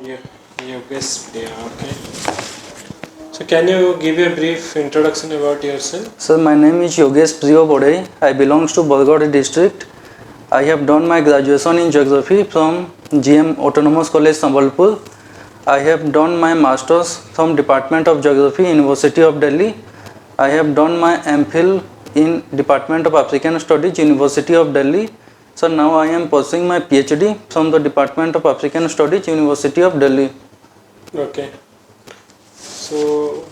YOGESHPRIO. Okay. So can you give a brief introduction about yourself? Sir, my name is YOGESHPRIO BADHEI. I belongs to Bargarh district. I have done my graduation in geography from GM Autonomous College Sambalpur. I have done my masters from Department of Geography, University of Delhi. I have done my MPhil in Department of African Studies, University of Delhi. So now I am pursuing my PhD from the Department of African Studies, University of Delhi. Okay. So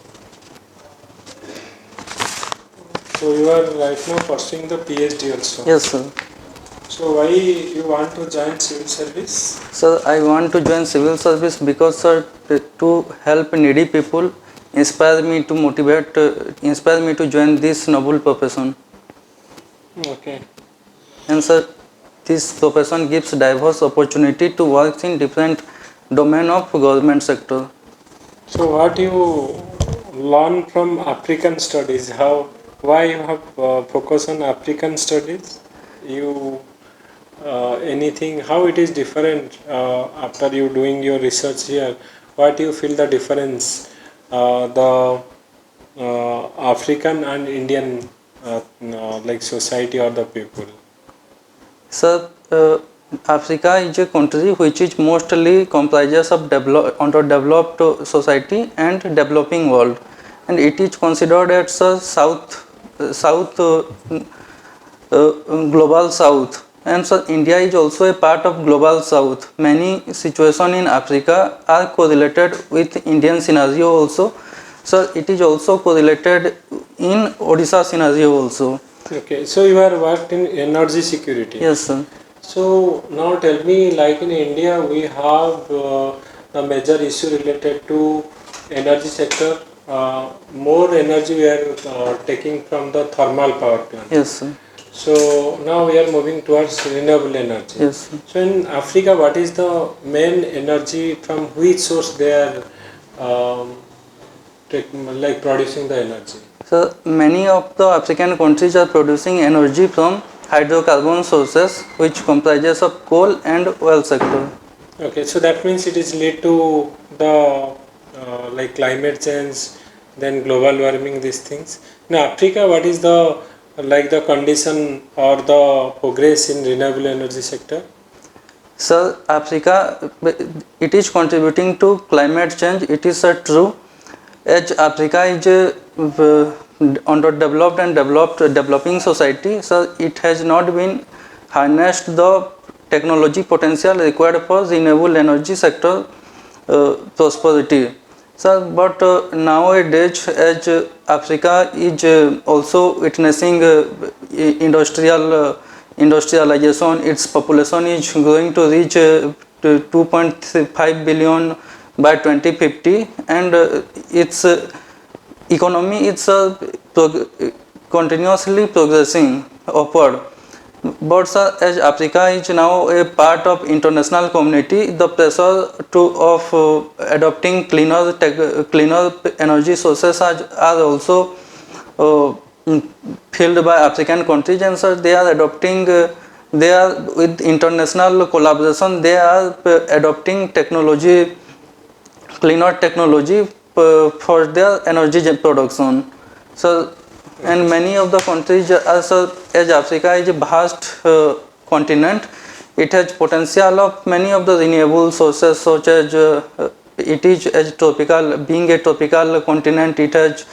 you are right now pursuing the PhD also. Yes, sir. So why you want to join civil service? Sir, I want to join civil service because, sir, to help needy people inspire me to join this noble profession. Okay. And sir, this profession gives diverse opportunity to work in different domain of government sector. So what you learn from African studies? Why you have focus on African studies? Anything? How it is different after you doing your research here? What you feel the difference? The African and Indian like society or the people. Sir, Africa is a country which is mostly comprises of underdeveloped society and developing world, and it is considered as a global south. And so India is also a part of global south. Many situations in Africa are correlated with Indian scenario also. So it is also correlated in Odisha scenario also. Okay, so you are worked in energy security. Yes, sir. So now tell me, like in India, we have a major issue related to energy sector. More energy we are taking from the thermal power plant. Yes, sir. So now we are moving towards renewable energy. Yes, sir. So in Africa, what is the main energy from which source they are like producing the energy? So many of the African countries are producing energy from hydrocarbon sources, which comprises of coal and oil sector. Okay, so that means it is lead to the like climate change, then global warming, these things. In Africa, what is the like the condition or the progress in renewable energy sector? So Africa, it is contributing to climate change. It is true. As Africa is underdeveloped and developing society, so it has not been harnessed the technology potential required for renewable energy sector prosperity. So, but nowadays, as Africa is also witnessing industrialization, its population is going to reach 2.5 billion by 2050, and its economy is continuously progressing upward. But as Africa is now a part of international community, the pressure of adopting cleaner energy sources are also filled by African countries, and so they are adopting. They are with international collaboration. They are adopting technology, cleaner technology for their energy production. So. And many of the countries, as Africa is a vast continent, it has potential of many of the renewable sources, such as it is as tropical, being a tropical continent, it has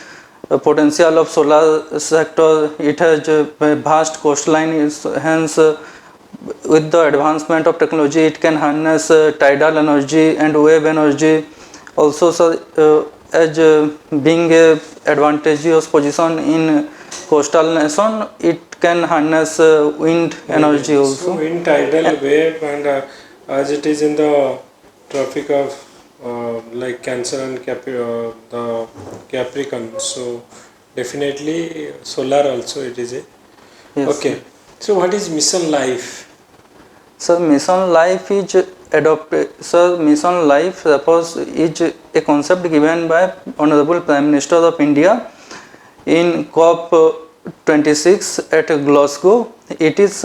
potential of solar sector, it has a vast coastline, hence with the advancement of technology, it can harness tidal energy and wave energy. Also, as being a advantageous position in coastal nation, it can harness wind energy also. So wind, tidal, wave, and as it is in the Tropic of like Cancer and the Capricorn, so definitely solar also it is a. Yes. Okay. So what is mission life? So mission life is mission life is a concept given by Honorable Prime Minister of India in COP26 at Glasgow. It is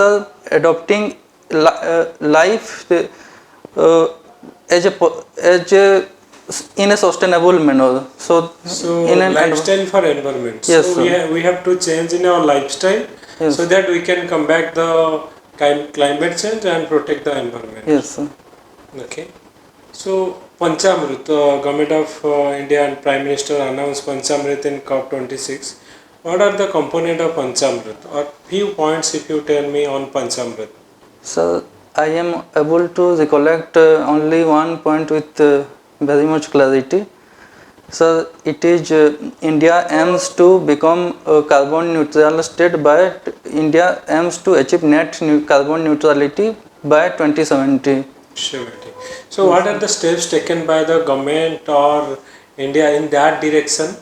adopting life as a in a sustainable manner. So in an lifestyle for environment. Yes, so we have to change in our lifestyle Yes. so that we can combat the climate change and protect the environment. Yes, sir. Okay. So Panchamrit, Government of India and Prime Minister announced Panchamrit in COP26. What are the components of Panchamrit? Or few points if you tell me on Panchamrit. So I am able to recollect only one point with very much clarity. So it is India aims to become a carbon neutral state by India aims to achieve carbon neutrality by 2070. So what are the steps taken by the government or India in that direction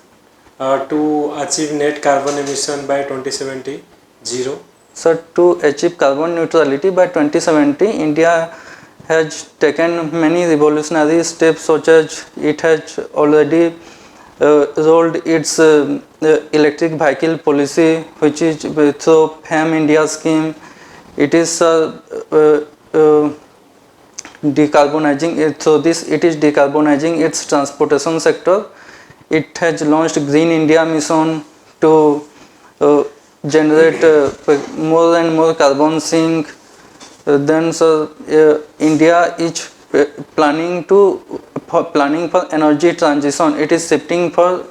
to achieve net carbon emission by 2070? Zero. So to achieve carbon neutrality by 2070, India has taken many revolutionary steps, such as it has already rolled its electric vehicle policy, which is through FAM India scheme. It is decarbonizing it. So it is decarbonizing its transportation sector. It has launched Green India mission to generate more and more carbon sink. Then India is planning for energy transition. It is shifting for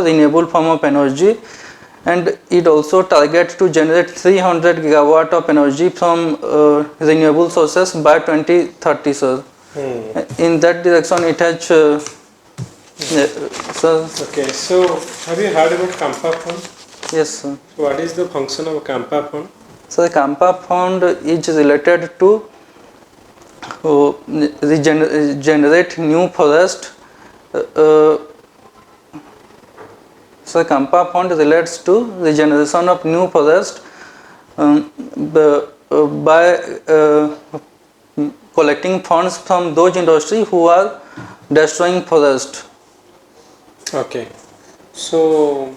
renewable form of energy, and it also targets to generate 300 gigawatt of energy from renewable sources by 2030, sir. In that direction it has Okay, so have you heard about Kampa Fund? Yes, sir. So what is the function of Kampa Fund? So the Kampa Fund is related to generate new forest. So Kampa Fund relates to the generation of new forest by collecting funds from those industries who are destroying forest. Okay, so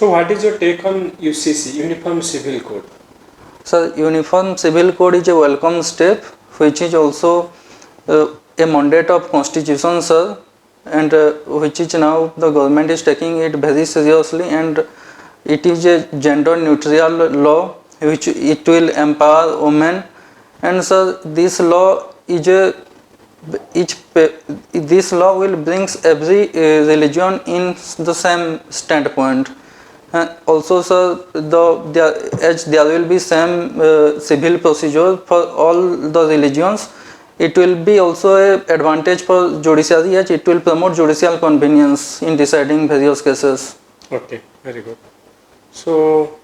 what is your take on UCC, Uniform Civil Code? So Uniform Civil Code is a welcome step, which is also a mandate of Constitution, sir, and which is now the government is taking it very seriously, and it is a gender neutral law which it will empower women. And so this law this law will brings every religion in the same standpoint. Also, sir, as there will be same civil procedure for all the religions, it will be also a advantage for judiciary, as it will promote judicial convenience in deciding various cases. Okay, very good. So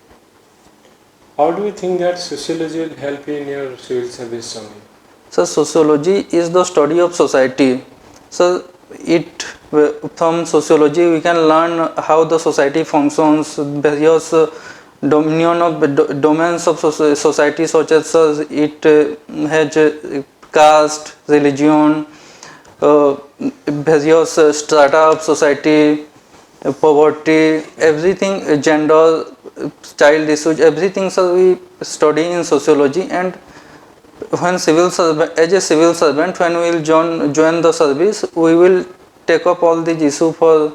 how do you think that sociology will help in your civil service journey? So sociology is the study of society. So from sociology we can learn how the society functions, various domains of society, such as it has caste, religion, various strata of society, poverty, everything, gender, child issues, everything. So we study in sociology, and when as a civil servant, when we will join the service, we will take up all these issues for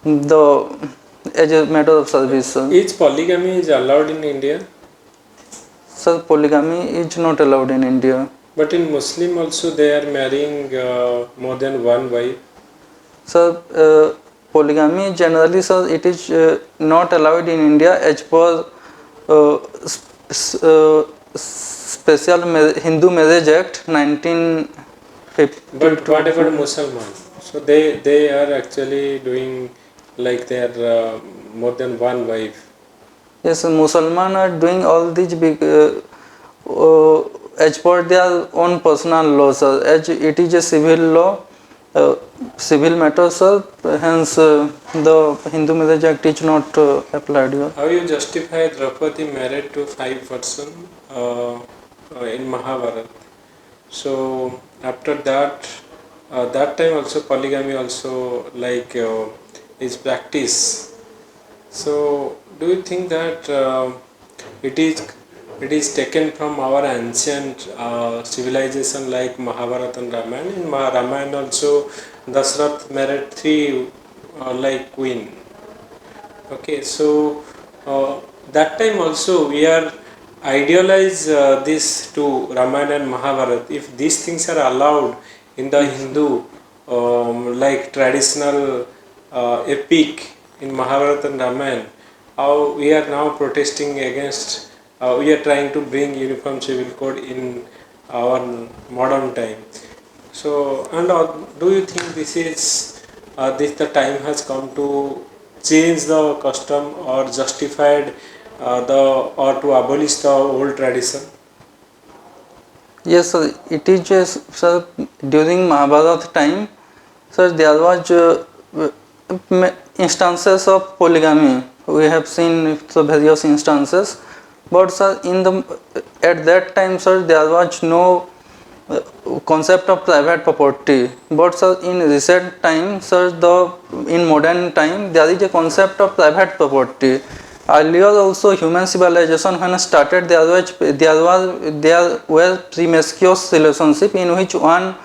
as a matter of service. Is polygamy is allowed in India? Sir, polygamy is not allowed in India. But in Muslim also they are marrying more than one wife. Sir, polygamy generally, sir, it is not allowed in India as per special Hindu Marriage Act 1950. But what about Muslims? So they are actually doing like they are more than one wife. Yes, Muslims are doing all these big as per their own personal laws, as it is a civil law, civil matter, sir. Hence, the Hindu Marriage Act is not applied here. How you justify Draupadi married to 5 persons in Mahabharata? So after that, that time also polygamy also like is practiced. So do you think that it it is taken from our ancient civilization like Mahabharata and Ramayana. In Ramayana also Dasrath married three like queen. Okay, so that time also we are idealize this to Ramayana and Mahabharata. If these things are allowed in the Hindu like traditional epic in Mahabharata and Ramayana, how we are now protesting against, we are trying to bring uniform civil code in our modern time. So, and do you think this is this the time has come to change the custom or justified the or to abolish the old tradition? Yes, sir, it is sir, during Mahabharata time, sir, there was instances of polygamy. We have seen the various instances, but sir, at that time, sir, there was no concept of private property. But sir, in recent time, sir, in modern time, there is a concept of private property. Earlier also human civilization when started, there were promiscuous relationship in which one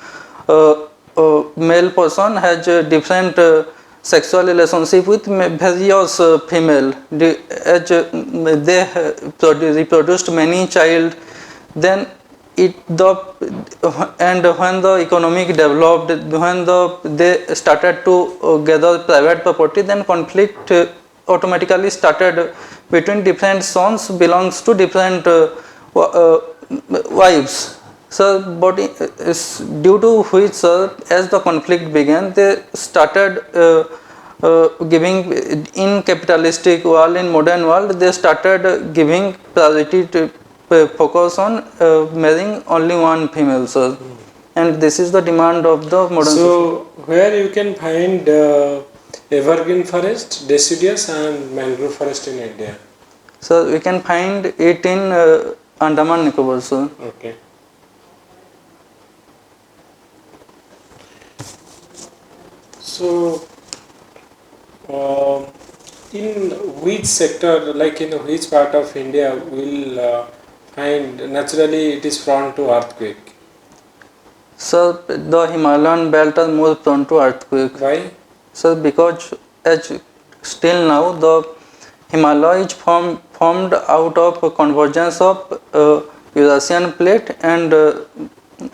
male person has a different sexual relationship with various female. They reproduced many child. Then and when the economic developed, when they started to gather private property, then conflict automatically started between different sons belongs to different wives. So, but due to which, as the conflict began, they started giving in capitalistic world, in modern world, they started giving priority to focus on marrying only one female, sir. And this is the demand of the modern society. Where you can find evergreen forest, deciduous and mangrove forest in India? So we can find it in Andaman Nicobar, sir. Okay. So, in which sector, like in which part of India will find naturally it is prone to earthquake? So the Himalayan belt are more prone to earthquake. Why? So because as still now the Himalaya is formed out of a convergence of Eurasian plate and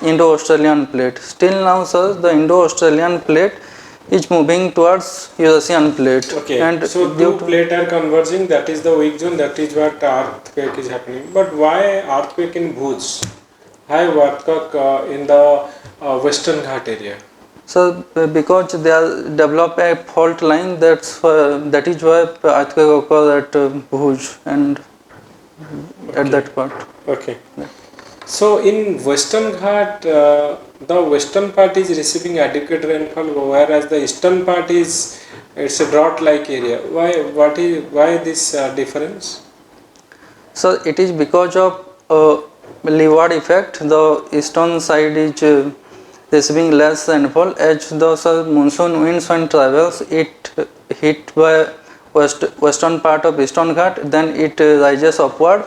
Indo-Australian plate. Still now, sir, the Indo-Australian plate is moving towards Eurasian plate. Okay. And so two plates are converging. That is the weak zone. That is what earthquake is happening. But why earthquake in Bhuj? Why earthquake in the Western Ghat area? So because they are develop a fault line, that is why earthquake occurs at Bhuj and at that part. Okay. Yeah. So in Western Ghat, the western part is receiving adequate rainfall, whereas the eastern part is it's a drought-like area. Why this difference? So it is because of leeward effect. The eastern side is receiving less rainfall. As the monsoon winds when travels, it hit by western part of Eastern Ghat, then it rises upward,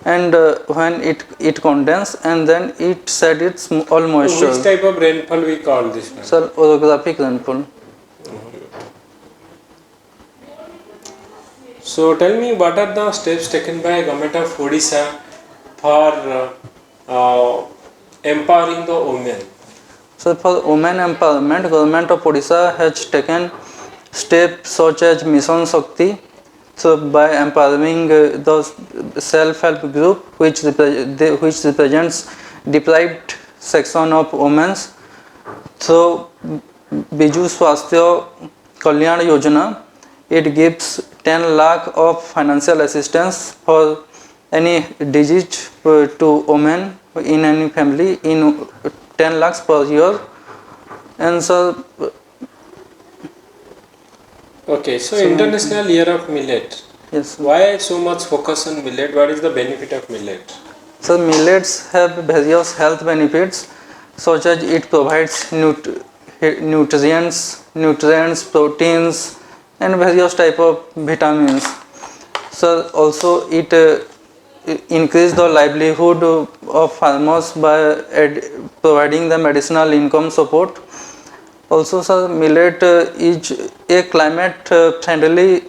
and when it condenses, and then it shed its all moisture. Which type of rainfall we call this one? Sir, orographic rainfall. So tell me, what are the steps taken by government of Odisha for empowering the women? So for women empowerment, government of Odisha has taken steps such as Mission Shakti. So by empowering the self-help group which represents deprived section of women. So Biju Swasthya Kalyan Yojana, it gives 10 lakh of financial assistance for any disease to women in any family in 10 lakhs per year. And so okay, so International Year of Millet. Yes. Why so much focus on millet? What is the benefit of millet? So millets have various health benefits, such as it provides nutrients, proteins, and various type of vitamins. So also it increase the livelihood of farmers by providing them additional income support. Also, sir, millet is a climate friendly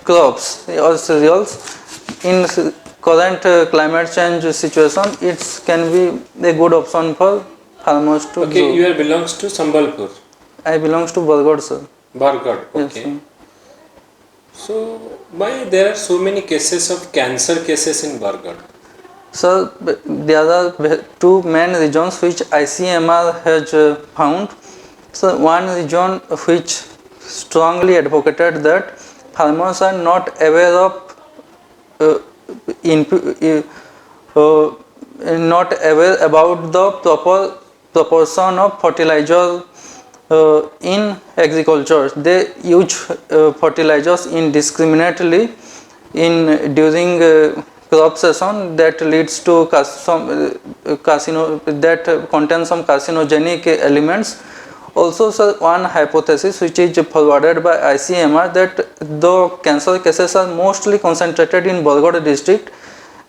crops or cereals. In current climate change situation, it can be a good option for farmers to Okay, grow. you belongs to Sambalpur. I belongs to Bargad, sir. Bargad, Yes, okay. sir. So, why there are so many cases of cancer cases in Bargad? So there are two main regions which ICMR has found. So one region which strongly advocated that farmers are not aware of uh, not aware about the proper proportion of fertilizer in agriculture. They use fertilizers indiscriminately in during crop season that leads to that contains some carcinogenic elements. Also, sir, one hypothesis which is forwarded by ICMR that the cancer cases are mostly concentrated in Bargad district,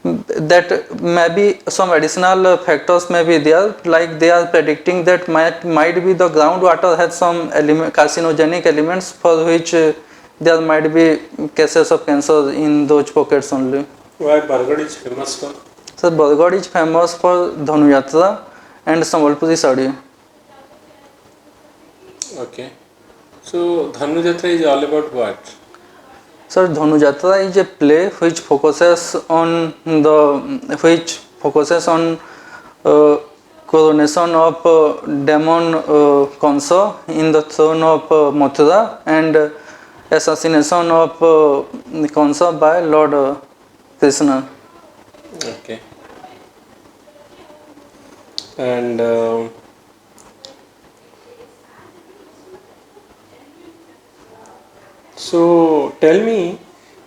that maybe some additional factors may be there, like they are predicting that might be the groundwater has some carcinogenic elements for which there might be cases of cancer in those pockets only. Why Bargad is famous for? So Bargad is famous for Dhanu Yatra and Sambalpuri Sari. Okay. So Dhanu Jatra is all about what? Sir, Dhanu Jatra is a play which focuses on coronation of demon Kansa in the throne of Mathura and assassination of Kansa by Lord Krishna. Okay. And so tell me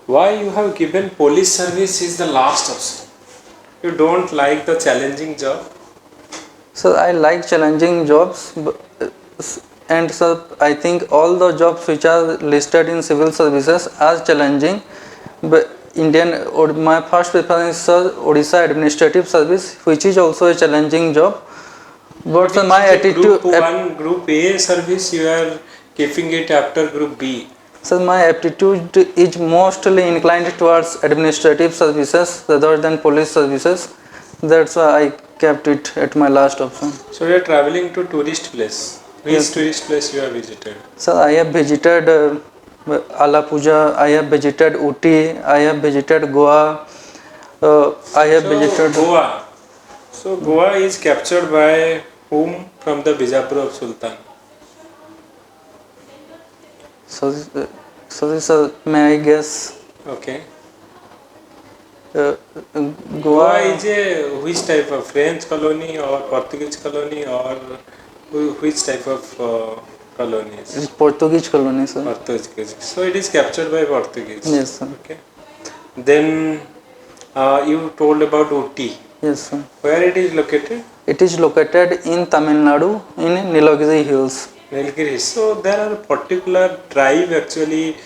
why you have given police service is the last option. You don't like the challenging job? Sir, I like challenging jobs, and sir, I think all the jobs which are listed in civil services are challenging. But my first preference is Odisha Administrative Service, which is also a challenging job. But sir, my attitude. Group A service you are keeping it after Group B. So my aptitude is mostly inclined towards administrative services rather than police services. That's why I kept it at my last option. So you are traveling to tourist place. Which Yes. tourist place you have visited? So I have visited Alapuja, I have visited Uti, I have visited Goa, I have visited Goa. So Goa is captured by whom from the Bijapur of Sultan? So sir, may I guess? Okay. Goa Goa is a which type of French colony or Portuguese colony or which type of colonies? is Portuguese colony, sir. Portuguese. So it is captured by Portuguese. Yes, sir. Okay. Then you told about Ooty. Yes, sir. Where it is located? It is located in Tamil Nadu in Nilagiri Hills. Nilgiri. So there are particular tribe actually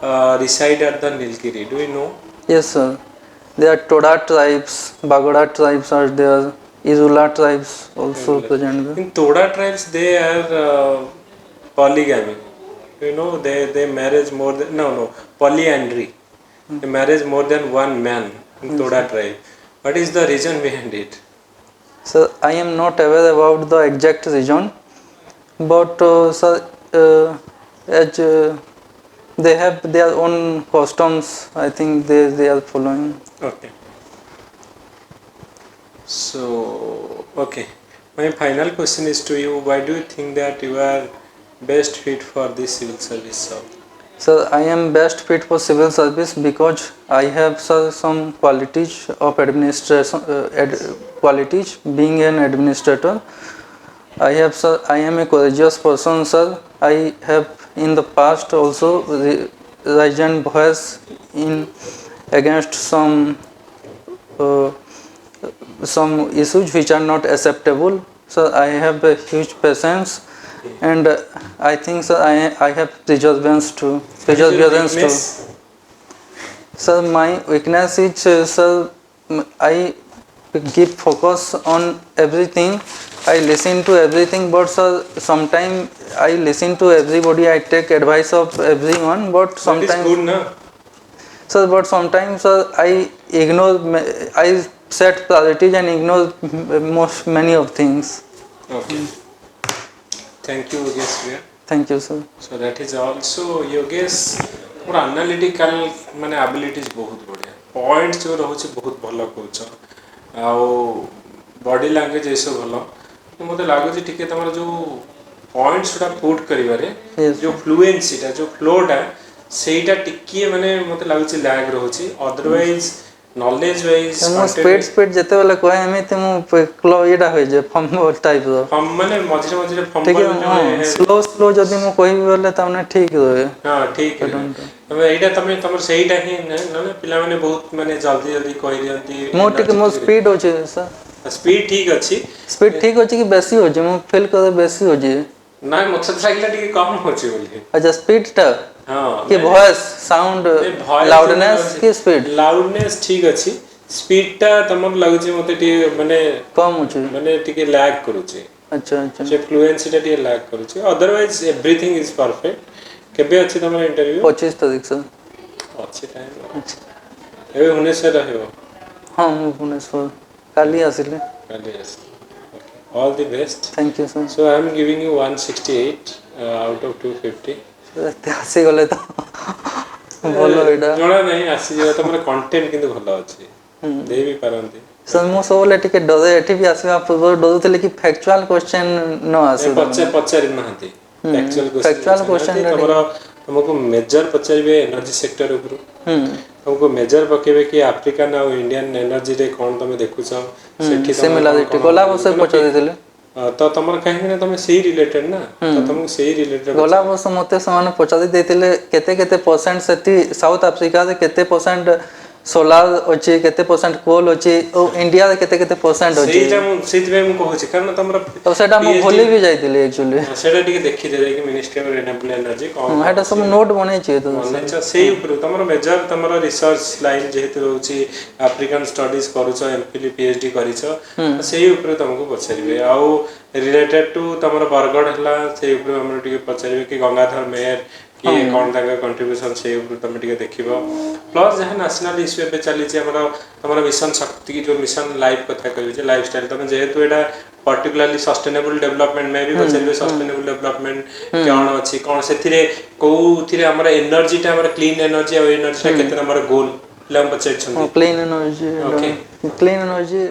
reside at the Nilgiri. Do you know? Yes, sir. There are Toda tribes, Bagoda tribes are there, Izula tribes also present there. In Toda tribes they are polygamy. You know they marriage more than polyandry. They marriage more than one man in Toda tribe. What is the reason behind it? So I am not aware about the exact reason, but sir, as they have their own customs, I think they are following. Okay. So okay, my final question is to you: why do you think that you are best fit for this civil service job? Sir, I am best fit for civil service because I have, sir, some qualities of administration, qualities being an administrator. I have, sir, I am a courageous person, sir. I have in the past also raised voice against some issues which are not acceptable. So I have a huge patience. And I think, sir, I have perseverance too. Sir, my weakness is, sir, I give focus on everything. I listen to everything, but sir, sometimes I listen to everybody. I take advice of everyone, but That is sometimes, good, na? sir, but sometimes, sir, I ignore. I set priorities and ignore many of things. Okay. Thank you, Yogesh. Thank you, sir. So that is also Yogesh ମୋର analytical ମାନେ ଆବିଲିଟିଜ ବହୁତ ବଢ଼ିଆ point ଯେଉଁ ରହୁଛି ବହୁତ ଭଲ କହୁଛ ଆଉ ବଡି ଲାଙ୍ଗୁଏଜ ଏସବୁ ଭଲ ମୋତେ ଲାଗୁଛି ଟିକେ ତମର ଯେଉଁ ପଏଣ୍ଟସ ଗୁଡ଼ା ପୁଟ୍ କରିବାରେ ଯେଉଁ ଫ୍ଲୁଏନ୍ସିଟା ଯେଉଁ ଫ୍ଲୋଟା ସେଇଟା ଟିକିଏ ମାନେ ମୋତେ ଲାଗୁଛି ଲ୍ୟାଗ ରହୁଛି ଅଦରୱାଇଜ ନଲେଜ ୱାଇଜ ମୁଁ ସ୍ପିଡ ଯେତେବେଳେ କହେ ଏମିତି ମୁଁ ଏଇଟା ହୋଇଯାଏ ଫମ୍ବଲ ଟାଇପର ମାନେ ମଝିରେ ମଝିରେ ଟିକେ ସ୍ଲୋ ଯଦି ମୁଁ କହିବି ବୋଲେ ତାମାନେ ଠିକ ରହେ ହଁ ଠିକ ଏଇଟା ତମର ସେଇଟା ହିଁ ନହେଲେ ପିଲାମାନେ ବହୁତ ମାନେ ଜଲ୍ଦି ଜଲ୍ଦି କହିଦିଅନ୍ତି ମୁଁ ଟିକେ ମୋ ସ୍ପିଡ ଅଛି ସାର୍ ସ୍ପିଡ ଠିକ ଅଛି ସ୍ପିଡ ଠିକ ଅଛି କି ବେଶୀ ଅଛି ମୁଁ ଫିଲ୍ କରେ ବେଶୀ ଅଛି ନାଇଁ ମୋତେ ଲାଗିଲା ଟିକେ କମ ଅଛି ବୋଲି ଆଚ୍ଛା ସ୍ପିଡଟା ହଁ କି ଭଏସ ସାଉଣ୍ଡ ଲାଉଡନେସ୍ କି ସ୍ପିଡ ଲାଉଡନେସ୍ ଠିକ ଅଛି ସ୍ପିଡଟା ତମର ଲାଗୁଛି ମୋତେ ଟିକେ ମାନେ କମ ଅଛି ମାନେ ଟିକେ ଲ୍ୟାଗ କରୁଛି ଆଚ୍ଛା ଆଚ୍ଛା ସେ ଫ୍ଲୁଏନ୍ସିଟା ଟିକେ ଲ୍ୟାଗ କରୁଛି ଅଦରୱାଇଜ ଏଭ୍ରିଥିଙ୍ଗ ଇଜ ପରଫେକ୍ଟ କେବେ ଅଛି ତମର ଇଣ୍ଟରଭ୍ୟୁ 25 ତାରିଖ ସାର୍ ଅଛି ଟାଇମ୍ ଏବେ ଭୁବନେଶ୍ୱର ରହିବ ହଁ ମୁଁ ଭୁବନେଶ୍ୱର କାଲି ଆସିଲି କାଲି ଆସିଲି all the best thank you sir so I am giving you 168 out of 250 ଏତେ ଆସିଗଲେ ତ ଭଲ ଏଇଟା ଜଣା ନାହିଁ ଆସିଯିବ ତମର କଣ୍ଟେଣ୍ଟ କିନ୍ତୁ ଭଲ ଅଛି ଦେଇ ବି ପାରନ୍ତି ସାର୍ ମୁଁ ସବୁବେଳେ ଟିକେ ଡରେ ଏଠି ବି ଆସିବା ପୂର୍ବରୁ ଡରୁଥିଲି କି ଫ୍ୟାକ୍ଚୁଆଲ କ୍ୱେଶ୍ଚନ ନ ଆସୁ ପଚାରି ନାହାନ୍ତି ଫ୍ୟାକ୍ଚୁଆଲ ଫ୍ୟାକ୍ଚୁଆଲ କ୍ୱେଶ୍ଚନ ତମର ତମକୁ ମେଜର ପଚାରିବେ ଏନର୍ଜି ସେକ୍ଟର ଉପରୁ ହୁଁ ତମକୁ ମେଜର ପକେଇବେ କି ଆଫ୍ରିକାନ ଆଉ ଇଣ୍ଡିଆନ ଏନର୍ଜିରେ କ'ଣ ତମେ ଦେଖୁଛ ସେଠି ସିମିଲାରିଟି ଗଲା ବର୍ଷ ପଚାରିଥିଲେ ତ ତମର କାହିଁକି ନା ତମେ ସେଇ ରିଲେଟେଡ ନା ତ ତମକୁ ସେଇ ରିଲେଟେଡ ଗଲା ବର୍ଷ ମୋତେ ସେମାନେ ପଚାରି ଦେଇଥିଲେ କେତେ ପରସେଣ୍ଟ ସେଠି ସାଉଥ ଆଫ୍ରିକାରେ କେତେ ପରସେଣ୍ଟ सोलार अच्छे केते परसेंट कोल अच्छे और इंडिया रे केते परसेंट अच्छे सेटा मु सेति मु कहूची कारण तमरा तो सेटा मु भूली भी जाइतिले एक्चुअली सेटा टिके देखि दे कि मिनिस्ट्री ऑफ रिन्यूएबल एनर्जी कोन हेटा सब नोट बनै छै तो अच्छा सेही ऊपर तमरा मेजर तमरा रिसर्च लाइन जेहेतु रहउची अफ्रीकन स्टडीज करूछ एमफिल पीएचडी करिछ सेही ऊपर तमको पछारिबे आ रिलेटेड टू तमरा बरगड हला सेही ऊपर हमर टिके पछारिबे कि गंगाधर मेयर कि कौन ताका कंट्रीब्यूशन से ऊपर तुम टिके देखिबो प्लस जहां नेशनल इश्यू एबे चली छै हमर मिशन शक्ति जो मिशन लाइफ कथा कहै छै लाइफस्टाइल तुम जेहेतु एटा पर्टिकुलरली सस्टेनेबल डेवलपमेंट में भी बचैबे सस्टेनेबल डेवलपमेंट कोन अछि कोन सेथिरे कोथिरे हमर एनर्जी टा हमर क्लीन एनर्जी और एनर्जी टा केते नंबर गोल लम बचै छथि clean energy okay clean energy